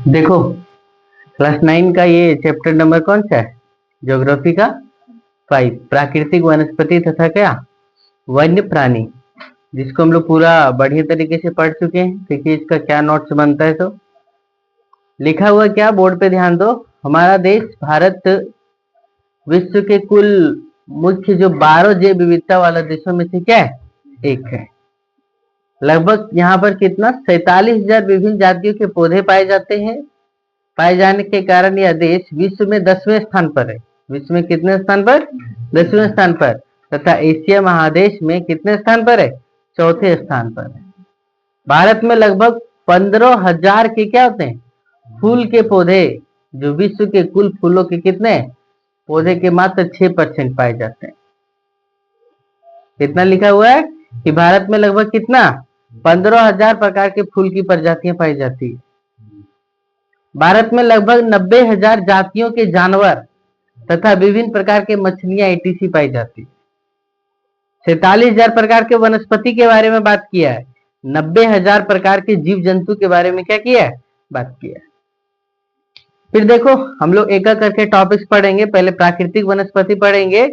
देखो क्लास 9 का ये चैप्टर नंबर कौन सा है? ज्योग्राफी का 5, प्राकृतिक वनस्पति तथा क्या वन्य प्राणी, जिसको हम लोग पूरा बढ़िया तरीके से पढ़ चुके हैं। देखिए इसका क्या नोट्स बनता है। तो लिखा हुआ क्या बोर्ड पे ध्यान दो। हमारा देश भारत विश्व के कुल मुख्य जो 12 जैव विविधता वाला देशों में से क्या है? एक है। लगभग यहाँ पर कितना 47,000 विभिन्न जातियों के पौधे पाए जाते हैं। पाए जाने के कारण यह देश विश्व में 10वें स्थान पर है। विश्व में कितने स्थान पर? 10वें स्थान पर। तथा एशिया महादेश में कितने स्थान पर है? चौथे स्थान पर है। भारत में लगभग 15,000 के क्या होते हैं? फूल के पौधे, जो विश्व के कुल फूलों के कितने पौधे के मात्र 6% पाए जाते हैं। कितना लिखा हुआ है कि भारत में लगभग कितना 15,000 प्रकार के फूल की प्रजातियां पाई जाती है। भारत में लगभग 90,000 जातियों के जानवर तथा विभिन्न प्रकार के मछलियां etc पाई जाती है। 47,000 प्रकार के वनस्पति के बारे में बात किया है। 90,000 प्रकार के जीव जंतु के बारे में क्या किया है? बात किया है। फिर देखो हम लोग एक एक करके टॉपिक्स पढ़ेंगे। पहले प्राकृतिक वनस्पति पढ़ेंगे।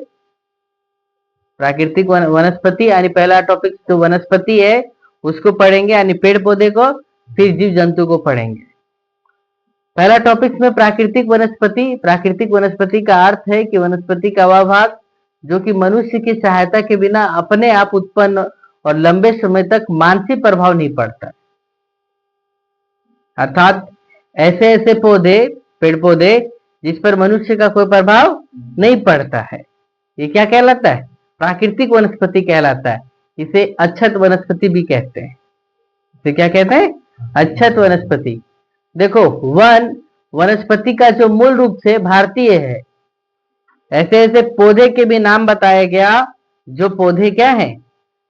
प्राकृतिक वनस्पति यानी पहला टॉपिक जो वनस्पति है उसको पढ़ेंगे, यानी पेड़ पौधे को। फिर जीव जंतु को पढ़ेंगे। पहला टॉपिक में प्राकृतिक वनस्पति। प्राकृतिक वनस्पति का अर्थ है कि वनस्पति का वह भाग जो कि मनुष्य की सहायता के बिना अपने आप उत्पन्न और लंबे समय तक मानसिक प्रभाव नहीं पड़ता। अर्थात ऐसे ऐसे पौधे, पेड़ पौधे जिस पर मनुष्य का कोई प्रभाव नहीं पड़ता है, ये क्या कहलाता है? प्राकृतिक वनस्पति कहलाता है। इसे अच्छत वनस्पति भी कहते हैं। इसे क्या कहते हैं? अच्छत वनस्पति। देखो वन वनस्पति का जो मूल रूप से भारतीय है। ऐसे ऐसे पौधे के भी नाम बताया गया जो पौधे क्या है?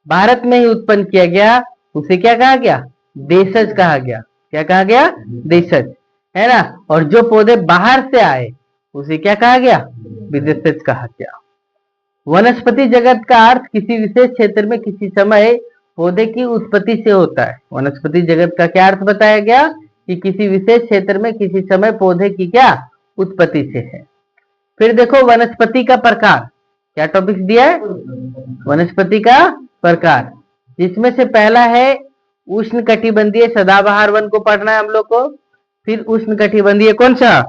भारत में ही उत्पन्न किया गया। उसे क्या कहा गया? देशज कहा गया। क्या कहा गया? देशज, है ना। और जो पौधे बाहर से आए उसे क्या कहा गया? विदेशज कहा गया। वनस्पति जगत का अर्थ किसी विशेष क्षेत्र में किसी समय पौधे की उत्पत्ति से होता है। वनस्पति जगत का क्या अर्थ बताया गया कि किसी विशेष क्षेत्र में किसी समय पौधे की क्या उत्पत्ति से है। फिर देखो वनस्पति का प्रकार, क्या टॉपिक दिया है? वनस्पति का प्रकार, जिसमें से पहला है उष्णकटिबंधीय सदाबहार वन को पढ़ना है हम लोग को। फिर उष्णकटिबंधीय कौन सा?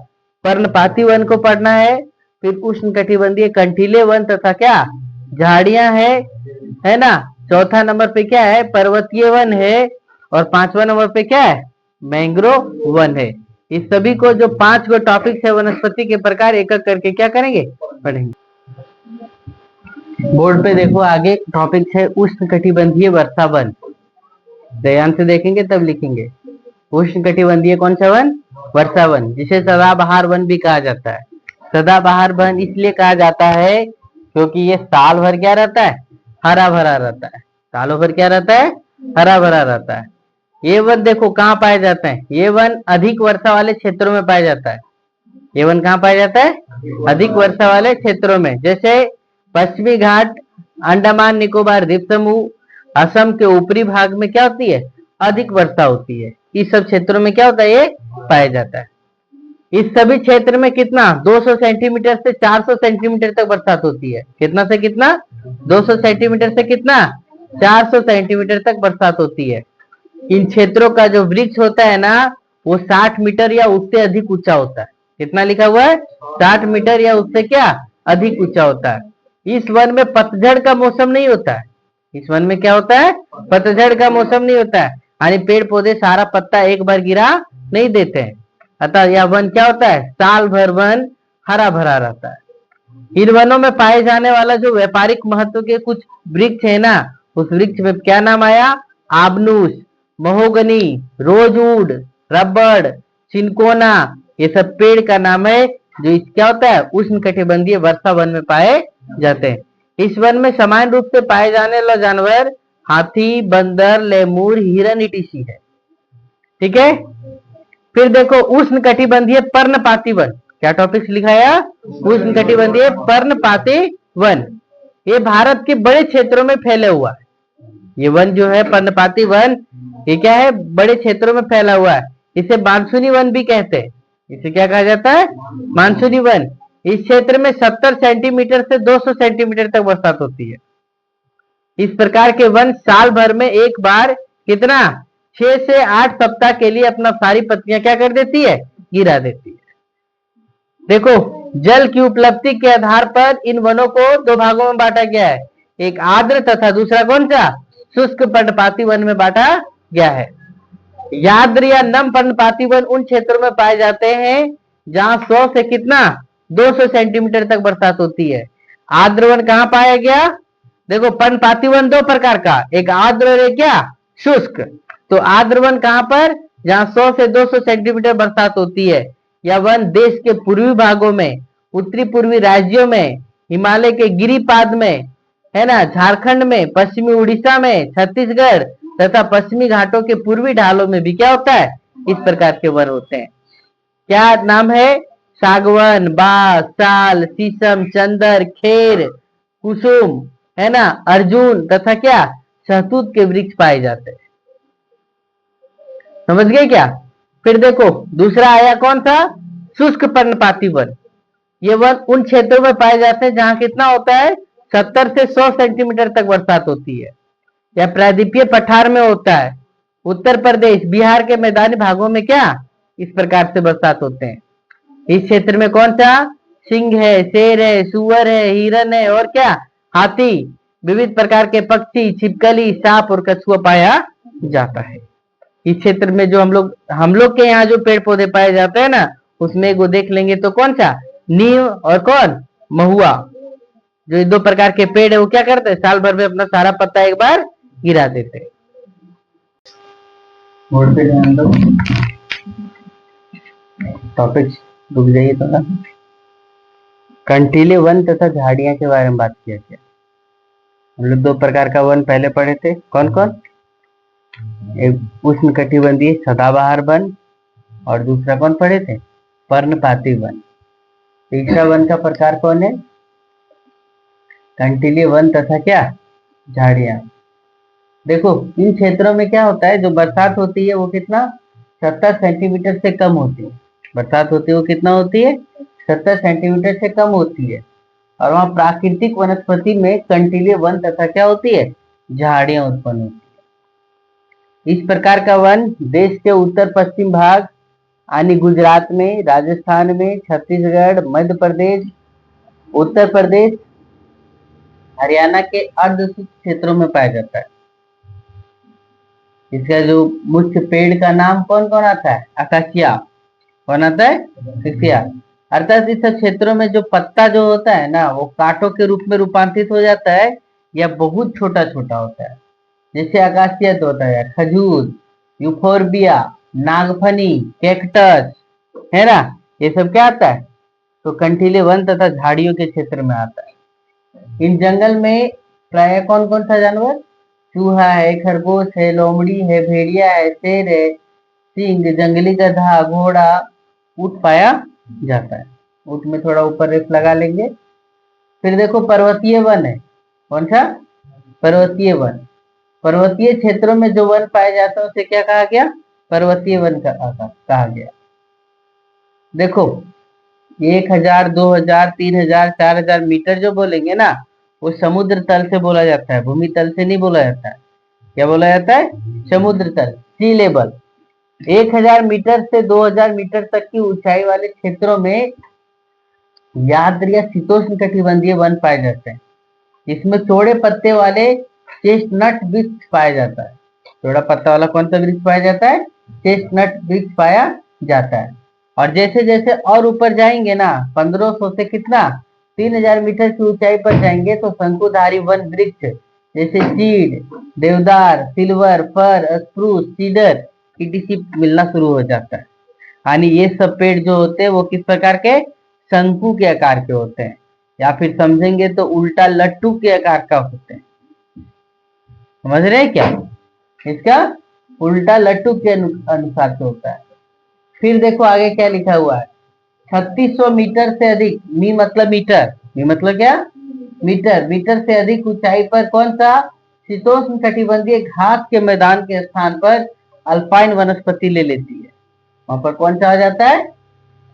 पर्णपाती वन को पढ़ना है। फिर उष्णकटिबंधीय कंटीले वन तथा क्या झाड़ियां है ना। चौथा नंबर पे क्या है? पर्वतीय वन है। और 5वां नंबर पे क्या है? मैंग्रोव वन है। इस सभी को जो 5 गो टॉपिक है वनस्पति के प्रकार एक एक करके क्या करेंगे? पढ़ेंगे। बोर्ड पे देखो आगे टॉपिक है उष्णकटिबंधीय वर्षा वन। ध्यान से देखेंगे तब लिखेंगे। उष्णकटिबंधीय कौन सा वन? वर्षा वन, जिसे सदाबहार वन भी कहा जाता है। सदाबहार वन इसलिए कहा जाता है क्योंकि ये साल भर क्या रहता है? हरा भरा रहता है। सालों भर क्या रहता है? हरा भरा रहता है। ये वन देखो कहाँ पाए जाते हैं? ये वन अधिक वर्षा वाले क्षेत्रों में पाया जाता है। ये वन कहाँ पाया जाता है? अधिक वर्षा वाले क्षेत्रों में, जैसे पश्चिमी घाट, अंडमान निकोबार द्वीप समूह, असम के ऊपरी भाग में क्या होती है? अधिक वर्षा होती है। इस सब क्षेत्रों में क्या होता है? ये पाया जाता है। इस सभी क्षेत्र में कितना 200 सेंटीमीटर से 400 सेंटीमीटर तक बरसात होती है। कितना से कितना? 200 सेंटीमीटर से कितना 400 सेंटीमीटर तक बरसात होती है। इन क्षेत्रों का जो वृक्ष होता है ना वो 60 मीटर या उससे अधिक ऊंचा होता है। कितना लिखा हुआ है? 60 मीटर या उससे क्या अधिक ऊंचा होता है। इस वन में पतझड़ का मौसम नहीं होता है। इस वन में क्या होता है? पतझड़ का मौसम नहीं होता है, यानी पेड़ पौधे सारा पत्ता एक बार गिरा नहीं देते हैं। अतः यह वन क्या होता है? साल भर वन हरा भरा रहता है। इन वनों में पाए जाने वाला जो व्यापारिक महत्व के कुछ वृक्ष है ना, उस वृक्ष में क्या नाम आया? आबनूस, महोगनी, रोजवुड, रबड़, चिनकोना, ये सब पेड़ का नाम है जो इस क्या होता है? उष्णकटिबंधीय वर्षा वन में पाए जाते हैं। इस वन में सामान्य रूप से पाए जाने वाला जानवर हाथी, बंदर, लेमूर, हिरन etc है। ठीक है। फिर देखो उष्णकटिबंधीय पर्णपाती वन, क्या टॉपिक लिखा है? उष्णकटिबंधीय पर्णपाती वन। ये भारत के बड़े क्षेत्रों में फैले हुआ है। ये वन जो है पर्णपाती वन, ये क्या है, बड़े क्षेत्रों में फैला हुआ है। इसे मानसूनी वन भी कहते हैं। इसे क्या कहा जाता है, मानसूनी वन। इस क्षेत्र में 70 सेंटीमीटर से 200 सेंटीमीटर तक बरसात होती है। इस प्रकार के वन साल भर में एक बार कितना, 6 से 8 सप्ताह के लिए अपना सारी पत्तियां क्या कर देती है, गिरा देती है। देखो, जल की उपलब्धि के आधार पर इन वनों को दो भागों में बांटा गया है, एक आर्द्र तथा दूसरा कौन सा, शुष्क पर्णपाती वन में बांटा गया है। आर्द्र या नम पर्णपाती वन उन क्षेत्रों में पाए जाते हैं जहां 100 से कितना, 200 सेंटीमीटर तक बरसात होती है। आर्द्र वन कहां पाया गया, देखो पर्णपाती वन दो प्रकार का, एक आर्द्र और एक क्या, शुष्क। तो आर्द्र वन कहां पर, जहां 100 से 200 सेंटीमीटर बरसात होती है। यह वन देश के पूर्वी भागों में, उत्तरी पूर्वी राज्यों में, हिमालय के गिरिपाद में, है ना, झारखंड में, पश्चिमी उड़ीसा में, छत्तीसगढ़ तथा पश्चिमी घाटों के पूर्वी ढालों में भी क्या होता है, इस प्रकार के वन होते हैं। क्या नाम है, सागवन, बांस, साल, शीशम, चंदर, खेर, कुसुम, है ना, अर्जुन तथा क्या, शहतूत के वृक्ष पाए जाते हैं। समझ गए क्या। फिर देखो दूसरा आया कौन सा, शुष्क पर्णपाती वन। ये वन उन क्षेत्रों में पाए जाते हैं जहां कितना होता है, 70 से 100 सेंटीमीटर तक बरसात होती है। यह प्रायद्वीपीय पठार में होता है। उत्तर प्रदेश, बिहार के मैदानी भागों में क्या, इस प्रकार से बरसात होते हैं। इस क्षेत्र में कौन सा, सिंह है, शेर है, सुअर है, हिरन है और क्या, हाथी, विविध प्रकार के पक्षी, छिपकली, सांप और कछुआ पाया जाता है। इस क्षेत्र में जो हम लोग के यहाँ जो पेड़ पौधे पाए जाते हैं ना, उसमें एक वो देख लेंगे तो कौन सा, नीम और कौन, महुआ। जो ये दो प्रकार के पेड़ है वो क्या करते हैं, साल भर में अपना सारा पत्ता एक बार गिरा देते हैं। टॉपिक रुक जाइए थोड़ा। कंटीले वन तथा झाड़ियां के बारे में बात किया गया। हम लोग दो प्रकार का वन पहले पढ़े थे, कौन कौन, एक उष्णकटिबंधीय सदाबहार वन और दूसरा कौन पढ़े थे, पर्णपाती वन। तीसरा वन का प्रकार कौन है, कंटीले वन तथा क्या, झाड़ियां। देखो इन क्षेत्रों में क्या होता है, जो बरसात होती है वो कितना, 70 सेंटीमीटर से कम होती है। बरसात होती है वो कितना होती है, 70 सेंटीमीटर से कम होती है। और वहाँ प्राकृतिक वनस्पति में कंटीले वन तथा क्या होती है, झाड़ियां उत्पन्न होती है। इस प्रकार का वन देश के उत्तर पश्चिम भाग यानी गुजरात में, राजस्थान में, छत्तीसगढ़, मध्य प्रदेश, उत्तर प्रदेश, हरियाणा के अर्ध शुष्क क्षेत्रों में पाया जाता है। इसका जो मुख्य पेड़ का नाम कौन कौन आता है, अकासिया। कौन आता है, अकासिया। अर्थात इस क्षेत्रों में जो पत्ता जो होता है ना, वो कांटों के रूप में रूपांतरित हो जाता है या बहुत छोटा छोटा होता है। जैसे अकासिया तो होता है खजूर, यूफोर्बिया, नागफनी, कैक्टस, है ना, ये सब क्या आता है, तो कंटीले वन तथा झाड़ियों के क्षेत्र में आता है। इन जंगल में प्राय कौन कौन सा जानवर, चूहा है, खरगोश है, लोमड़ी है, भेड़िया है, शेर है, सिंह, जंगली गधा, घोड़ा, ऊंट पाया जाता है। ऊंट में थोड़ा ऊपर रेस लगा लेंगे। फिर देखो पर्वतीय वन है, कौन सा, पर्वतीय वन। पर्वतीय क्षेत्रों में जो वन पाए जाते हैं उसे क्या कहा गया, पर्वतीय वन कहा गया। देखो 1000, 2000, 3000, 4000 मीटर जो बोलेंगे ना, वो समुद्र तल से बोला जाता है, भूमि तल से नहीं बोला जाता है। क्या बोला जाता है, समुद्र तल, सी लेवल। 1000 मीटर से 2000 मीटर तक की ऊंचाई वाले क्षेत्रों में आर्द्र या शीतोष्ण कटिबंधीय वन पाए जाते हैं। इसमें चौड़े पत्ते वाले चेस्टनट वृक्ष पाया जाता है। चौड़ा पत्ता वाला कौन सा वृक्ष पाया जाता है, चेस्टनट वृक्ष पाया जाता है। और जैसे जैसे और ऊपर जाएंगे ना, 1500 से कितना, 3000 मीटर की ऊंचाई पर जाएंगे तो शंकुधारी वन वृक्ष जैसे चीड़, देवदार, सिल्वर, फर, स्प्रूस, सीडर ईटीसी मिलना शुरू हो जाता है। यानी ये सब पेड़ जो होते हैं वो किस प्रकार के, शंकु के आकार के होते हैं, या फिर समझेंगे तो उल्टा लट्टू के आकार का होते हैं। समझ रहे हैं क्या, इसका उल्टा लट्टू के अनुसार से होता है। फिर देखो आगे क्या लिखा हुआ है, 3600 मीटर से अधिक, मी मतलब मीटर, मी मतलब क्या, मीटर, मीटर से अधिक ऊंचाई पर कौन सा शीतोष्ण कटिबंधीय घास के मैदान के स्थान पर अल्पाइन वनस्पति ले लेती है। वहां पर कौन सा आ जाता है?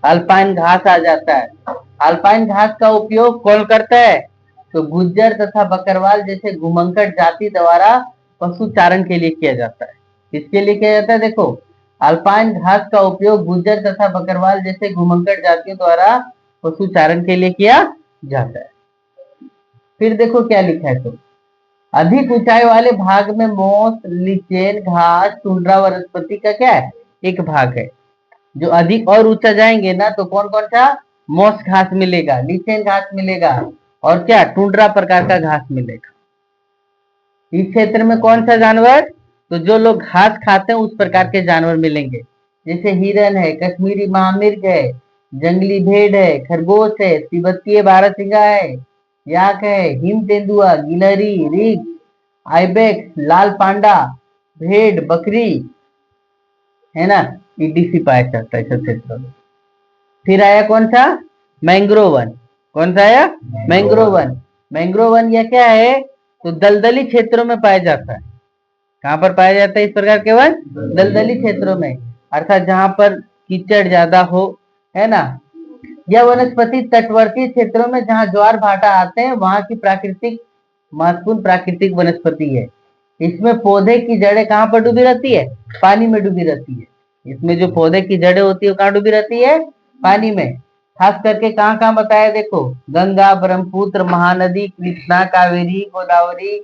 अल्पाइन घास आ जाता है। अल्पाइन घास का उपयोग कौन करता है? तो गुज्जर तथा बकरवाल जैसे घुमंकड़ जाति द्वारा पशु चारण के लिए किया जाता है। किसके लिए किया जाता है? देखो, अल्पाइन घास का उपयोग गुज्जर तथा बकरवाल जैसे घुमंकड़ जातियों द्वारा पशु चारण के लिए किया जाता है। फिर देखो क्या लिखा है, तो अधिक ऊंचाई वाले भाग में मोस, लिचेन घास, टुंड्रा वनस्पति का क्या है? एक भाग है। जो अधिक और ऊंचा जाएंगे ना, तो कौन कौन सा? मोस घास मिलेगा, लिचेन घास मिलेगा, और क्या? टुंड्रा प्रकार का घास मिलेगा। इस क्षेत्र में कौन सा जानवर? तो जो लोग घास खाते हैं उस प्रकार के जानवर मिलेंगे, जैसे हिरन है, कश्मीरी महामिर्ग है, जंगली भेड़ है, खरगोश है, तिब्बतीय बारहसिंगा है, याक है, हिम तेंदुआ, गिलहरी, रीछ, आइबेक्स, लाल पांडा, भेड़, बकरी, है ना, ईडीसी पाया जाता है सब क्षेत्रों में। फिर आया कौन सा? Mangrove one. कौन सा आया? Mangrove one. मैंग्रोव वन यह क्या है? तो दलदली क्षेत्रों में पाया जाता है। कहां पर पाया जाता है इस प्रकार के वन? दलदली क्षेत्रों में, अर्थात जहां पर कीचड़ ज्यादा हो, है ना। यह वनस्पति तटवर्ती क्षेत्रों में जहां ज्वार भाटा आते हैं वहां की प्राकृतिक महत्वपूर्ण प्राकृतिक वनस्पति है। इसमें पौधे की जड़ें कहां पर डूबी रहती है? पानी में डूबी रहती है। इसमें जो पौधे की जड़ें होती है वो कहां डूबी रहती है? पानी में। खास करके कहां कहां बताया? देखो, गंगा, ब्रह्मपुत्र, महानदी, कृष्णा, कावेरी, गोदावरी,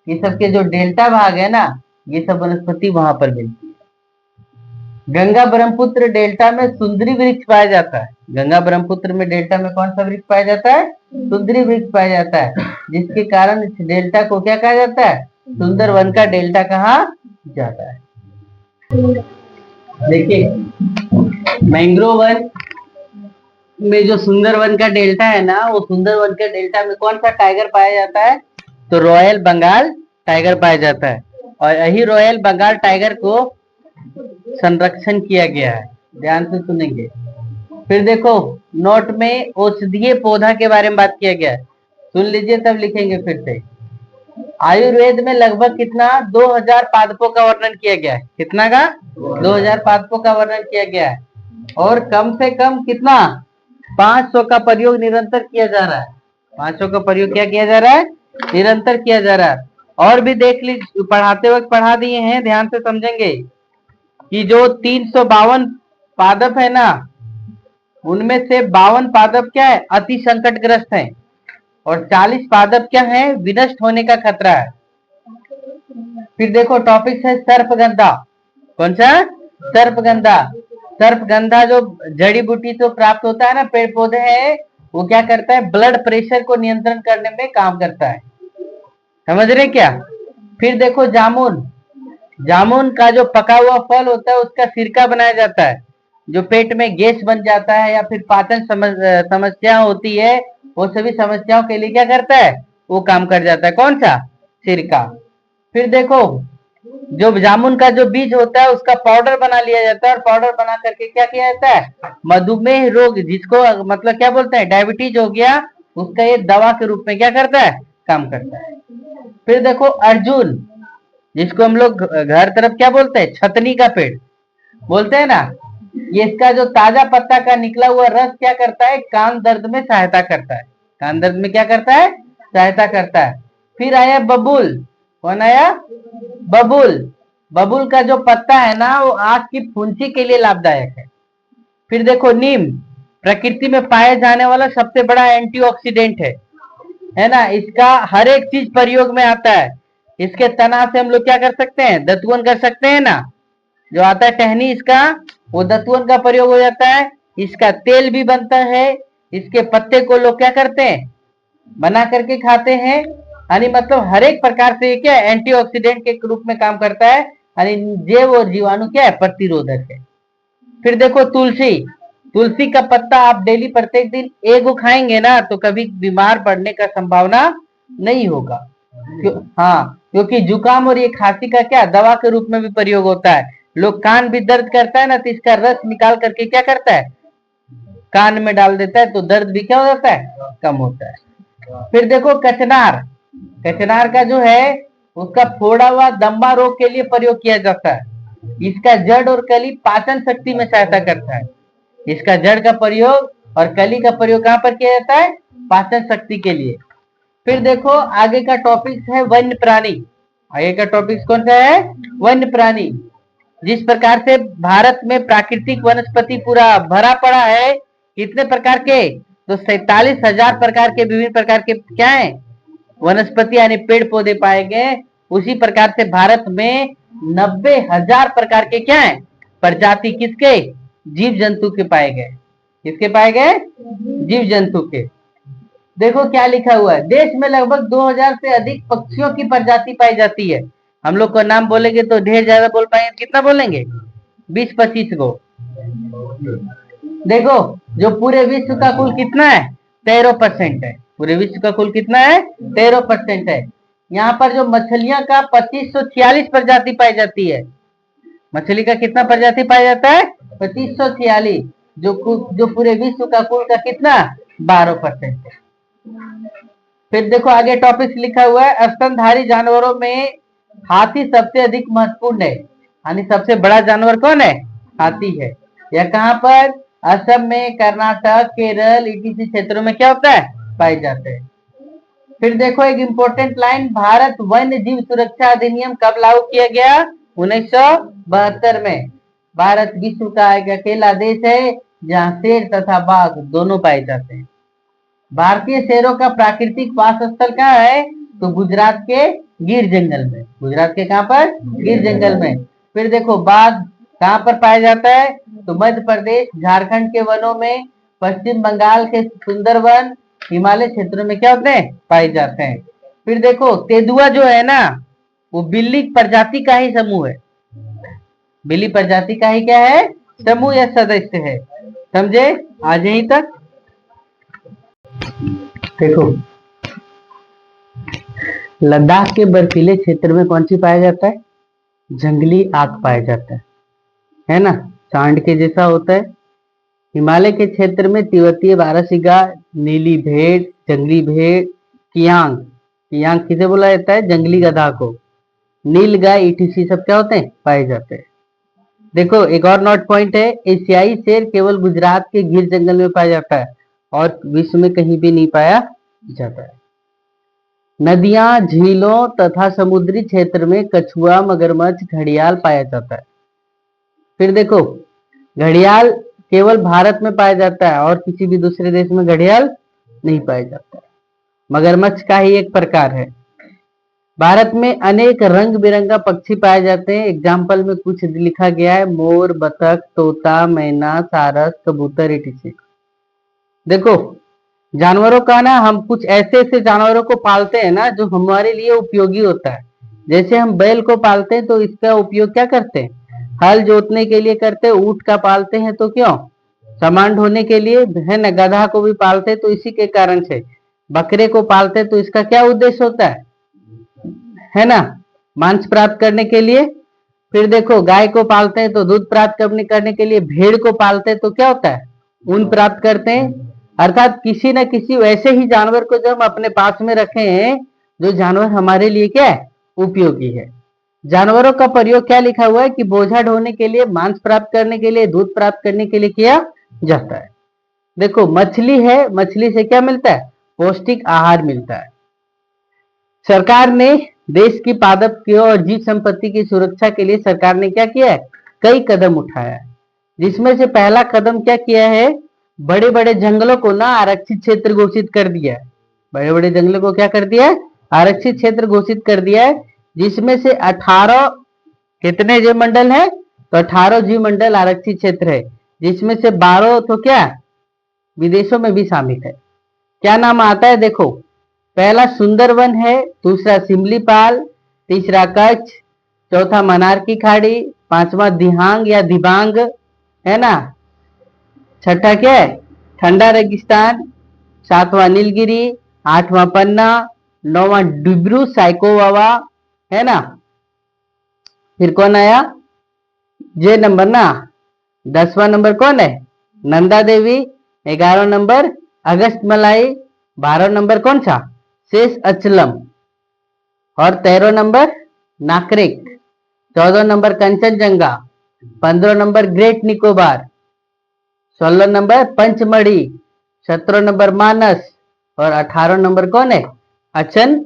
ये सब के जो डेल्टा भाग है ना, ये सब वनस्पति वहां पर मिलती है। गंगा ब्रह्मपुत्र डेल्टा में सुंदरी वृक्ष पाया जाता है। गंगा ब्रह्मपुत्र में डेल्टा में कौन सा वृक्ष पाया जाता है? सुंदरी वृक्ष पाया जाता है, जिसके कारण इस डेल्टा को क्या कहा जाता है? सुंदर वन का डेल्टा कहा जाता है। देखिए, मैंग्रोव वन में जो सुंदर वन का डेल्टा है ना, वो सुंदर वन के डेल्टा में कौन सा टाइगर पाया जाता है? तो रॉयल बंगाल टाइगर पाया जाता है। और यही रॉयल बंगाल टाइगर को संरक्षण किया गया है। ध्यान से सुनेंगे। फिर देखो, नोट में औषधीय पौधा के बारे में बात किया गया है, सुन लीजिए तब लिखेंगे फिर से। आयुर्वेद में लगभग कितना? 2000 पादपों का वर्णन किया गया है। कितना का? 2000 पादपों का वर्णन किया गया है। और कम से कम कितना? 500 का प्रयोग निरंतर किया जा रहा है। 500 का प्रयोग क्या किया जा रहा है? निरंतर किया जा रहा है। और भी देख लीजिए, पढ़ाते वक्त पढ़ा दिए हैं, ध्यान से समझेंगे कि जो 352 पादप है ना, उनमें से 52 पादप क्या है? अति संकटग्रस्त हैं, और 40 पादप क्या है? विनष्ट होने का खतरा है। फिर देखो, टॉपिक है सर्पगंधा। कौन सा? सर्पगंधा। सर्पगंधा जो जड़ी बूटी से प्राप्त होता है ना, पेड़ पौधे है, वो क्या करता है? ब्लड प्रेशर को नियंत्रण करने में काम करता है। समझ रहे क्या? फिर देखो, जामुन। जामुन का जो पका हुआ फल होता है उसका सिरका बनाया जाता है। जो पेट में गैस बन जाता है या फिर पाचन समस्या होती है, वो सभी समस्याओं के लिए क्या करता है? वो काम कर जाता है। कौन सा? सिरका। फिर देखो, जो जामुन का जो बीज होता है उसका पाउडर बना लिया जाता है, और पाउडर बना करके क्या किया जाता है? मधुमेह रोग, जिसको मतलब क्या बोलते हैं? डायबिटीज हो गया, उसका ये दवा के रूप में क्या करता है? काम करता है। फिर देखो, अर्जुन, जिसको हम लोग घर तरफ क्या बोलते हैं? छतनी का पेड़ बोलते हैं ना, ये इसका जो ताजा पत्ता का निकला हुआ रस क्या करता है? कान दर्द में सहायता करता है। कान दर्द में क्या करता है? सहायता करता है। फिर आया बबूल। कौन आया? बबूल। बबूल का जो पत्ता है ना, वो आंख की फुंसी के लिए लाभदायक है। फिर देखो, नीम प्रकृति में पाए जाने वाला सबसे बड़ा एंटीऑक्सीडेंट है ना। इसका हर एक चीज प्रयोग में आता है। इसके तना से हम लोग क्या कर सकते हैं? दतुअन कर सकते हैं ना, जो आता है टहनी इसका, वो दतुअन का प्रयोग हो जाता है। इसका तेल भी बनता है। इसके पत्ते को लोग क्या करते हैं? बना करके खाते हैं। यानी मतलब हर एक प्रकार से क्या है? एंटीऑक्सीडेंट के रूप में काम करता है। यानी जैव और जीवाणु क्या है? प्रतिरोधक है। फिर देखो, तुलसी। तुलसी का पत्ता आप डेली प्रत्येक दिन एक खाएंगे ना, तो कभी बीमार पड़ने का संभावना नहीं होगा। हाँ, क्योंकि जुकाम और ये खांसी का क्या दवा के रूप में भी प्रयोग होता है। लोग कान भी दर्द करता है ना, तो इसका रस निकाल करके क्या करता है? कान में डाल देता है, तो दर्द भी क्या हो जाता है? कम होता है। फिर देखो, कचनार। कचनार का जो है उसका फोड़ा हुआ दम्मा रोग के लिए प्रयोग किया जाता है। इसका जड़ और कली पाचन शक्ति में सहायता करता है। इसका जड़ का प्रयोग और कली का प्रयोग कहां पर किया जाता है? पाचन शक्ति के लिए। फिर देखो आगे का टॉपिक है वन्य प्राणी। आगे का टॉपिक कौन सा है? वन्य प्राणी। जिस प्रकार से भारत में प्राकृतिक वनस्पति पूरा भरा पड़ा है, कितने प्रकार के? तो 47,000 प्रकार के विभिन्न प्रकार के क्या है? वनस्पति यानी पेड़ पौधे पाए गए। उसी प्रकार से भारत में 90,000 प्रकार के क्या है? प्रजाति किसके? जीव जंतु के पाए गए। किसके पाए गए? जीव जंतु के। देखो क्या लिखा हुआ है, देश में लगभग 2000 से अधिक पक्षियों की प्रजाति पाई जाती है। हम लोग को नाम बोलेंगे तो ढेर ज्यादा बोल पाएंगे, कितना बोलेंगे? 20-25 को। देखो जो पूरे विश्व का कुल कितना है? 13% है। पूरे विश्व का कुल कितना है? 13% है। यहाँ पर जो मछलियां का 2546 प्रजाति पाई जाती है। मछली का कितना प्रजाति पाया जाता है? 2546, जो पूरे विश्व का कुल का कितना? 12% है। फिर देखो आगे टॉपिक लिखा हुआ है, स्तनधारी जानवरों में हाथी सबसे अधिक महत्वपूर्ण है। यानी सबसे बड़ा जानवर कौन है? हाथी है। यह कहां पर? असम में, कर्नाटक, केरल इत्यादि क्षेत्रों में क्या होता है? पाए जाते हैं। फिर देखो एक इंपॉर्टेंट लाइन, भारत वन्य जीव सुरक्षा अधिनियम कब लागू किया गया? 1972 में। भारत विश्व का एक अकेला देश है जहां शेर तथा बाघ दोनों पाए जाते हैं। भारतीय शेरों का प्राकृतिक वास स्थल कहाँ है? तो गुजरात के गिर जंगल में। गुजरात के कहां पर? गिर जंगल में। फिर देखो बाघ कहां पर पाया जाता है? तो मध्य प्रदेश, झारखंड के वनों में, पश्चिम बंगाल के सुंदरवन, हिमालय क्षेत्रों में क्या होते हैं? पाए जाते हैं। फिर देखो तेंदुआ जो है ना, वो बिल्ली प्रजाति का ही समूह है। बिल्ली प्रजाति का ही क्या है? समूह या सदस्य है। समझे? आज यहीं तक। देखो लद्दाख के बर्फीले क्षेत्र में कौन सी पाया जाता है? जंगली आग पाया जाता है ना, सांड के जैसा होता है। हिमालय के क्षेत्र में तिब्बतीय बारहसिंगा, नीली भेड़, जंगली भेड़, कियांग, कियांग किसे बोला जाता है? जंगली गधा को, नील गाय ईटीसी सब क्या होते हैं? पाए जाते हैं। देखो एक और नोट पॉइंट है, एशियाई शेर केवल गुजरात के गिर जंगल में पाया जाता है और विश्व में कहीं भी नहीं पाया जाता है। नदियां, झीलों तथा समुद्री क्षेत्र में कछुआ, मगरमच्छ, घड़ियाल पाया जाता है। फिर देखो घड़ियाल केवल भारत में पाया जाता है और किसी भी दूसरे देश में घड़ियाल नहीं पाया जाता है। मगरमच्छ का ही एक प्रकार है। भारत में अनेक रंग बिरंगा पक्षी पाए जाते हैं। एग्जाम्पल में कुछ लिखा गया है, मोर, बतख, तोता, मैना, सारस, कबूतर इत्यादि। देखो जानवरों का ना, हम कुछ ऐसे ऐसे जानवरों को पालते हैं ना जो हमारे लिए उपयोगी होता है। जैसे हम बैल को पालते हैं तो इसका उपयोग क्या करते हैं? हल जोतने के लिए करते हैं। ऊंट का पालते हैं तो क्यों? सामान ढोने के लिए, है ना। गधा को भी पालते हैं तो इसी के कारण से। बकरे को पालते हैं तो इसका क्या उद्देश्य होता है ना, मांस प्राप्त करने के लिए। फिर देखो गाय को पालते हैं तो दूध प्राप्त करने के लिए। भेड़ को पालते हैं तो क्या होता है? ऊन प्राप्त करते हैं। अर्थात किसी न किसी वैसे ही जानवर को जो हम अपने पास में रखे हैं, जो जानवर हमारे लिए क्या है? उपयोगी है। जानवरों का प्रयोग क्या लिखा हुआ है कि बोझा ढोने के लिए, मांस प्राप्त करने के लिए, दूध प्राप्त करने के लिए किया जाता है। देखो मछली है, मछली से क्या मिलता है? पौष्टिक आहार मिलता है। सरकार ने देश की पादप और जीव संपत्ति की सुरक्षा के लिए सरकार ने क्या किया है? कई कदम उठाया है। जिसमें से पहला कदम क्या किया है? बड़े बड़े जंगलों को ना आरक्षित क्षेत्र घोषित कर दिया है। बड़े बड़े जंगलों को क्या कर दिया है? आरक्षित क्षेत्र घोषित कर दिया है। जिसमें से 18 कितने जीव मंडल है? तो 18 जीव मंडल आरक्षित क्षेत्र है। जिसमें से 12 तो क्या विदेशों में भी शामिल है। क्या नाम आता है? देखो पहला सुंदरवन है, दूसरा सिमलीपाल, तीसरा कच्छ, चौथा मनार की खाड़ी, पांचवा दिहांग या दिबांग, है ना। छठा क्या है? ठंडा रेगिस्तान, सातवां नीलगिरी, आठवां पन्ना, नौवां डिब्रू साइकोवा, है ना। फिर कौन आया? जे नंबर ना। 10वां नंबर कौन है? नंदा देवी। 11वां नंबर अगस्त मलाई। 12वां नंबर कौन सा? शेष अचलम। और 13 number Nokrek, 14 number Kanchenjunga, 15 number Great Nicobar, 16 number Pachmarhi, 17 number Manas और 18 नंबर कौन है? अचन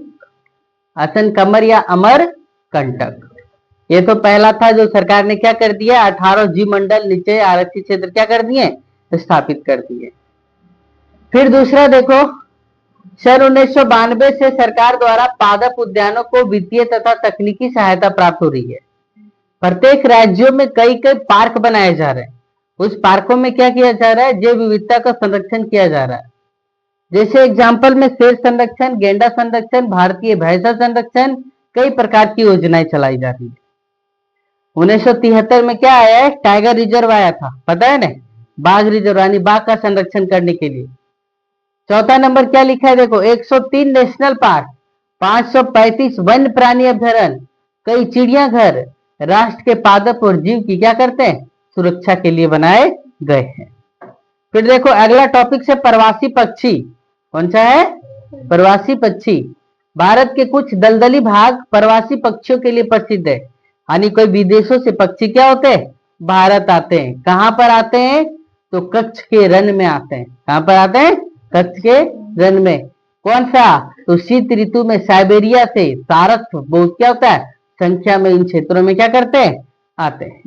अचन कमर या अमर कंटक। ये तो पहला था जो सरकार ने क्या कर दिया, 18 जी मंडल नीचे आरक्षित क्षेत्र क्या कर दिए, स्थापित कर दिए। फिर दूसरा देखो, सन 1992 से सरकार द्वारा पादप उद्यानों को वित्तीय तथा तकनीकी सहायता प्राप्त हो रही है। प्रत्येक राज्यों में कई कई पार्क बनाए जा रहे हैं। उस पार्कों में क्या किया जा रहा है, जैव विविधता का संरक्षण किया जा रहा है। जैसे एग्जाम्पल में शेर संरक्षण, गेंडा संरक्षण, भारतीय भैंसा संरक्षण, कई प्रकार की योजनाएं चलाई जा रही है। 1973 में क्या आया है, टाइगर रिजर्व आया था, पता है ना, बाघ रिजर्व यानी बाघ का संरक्षण करने के लिए। चौथा नंबर क्या लिखा है देखो, 103 नेशनल पार्क, 535 वन्य प्राणी अभ्यारण्य, कई चिड़ियाघर राष्ट्र के पादप और जीव की क्या करते हैं, सुरक्षा के लिए बनाए गए हैं। फिर देखो अगला टॉपिक से प्रवासी पक्षी, कौन सा है, प्रवासी पक्षी। भारत के कुछ दलदली भाग प्रवासी पक्षियों के लिए प्रसिद्ध है, यानी कोई विदेशों से पक्षी क्या होते हैं, भारत आते हैं। कहां पर आते हैं, तो कच्छ के रण में आते हैं। कहां पर आते हैं, कच्छ के रण में। कौन सा, तो शीत ऋतु में साइबेरिया से सारस बहुत क्या होता है, संख्या में इन क्षेत्रों में क्या करते हैं, आते हैं।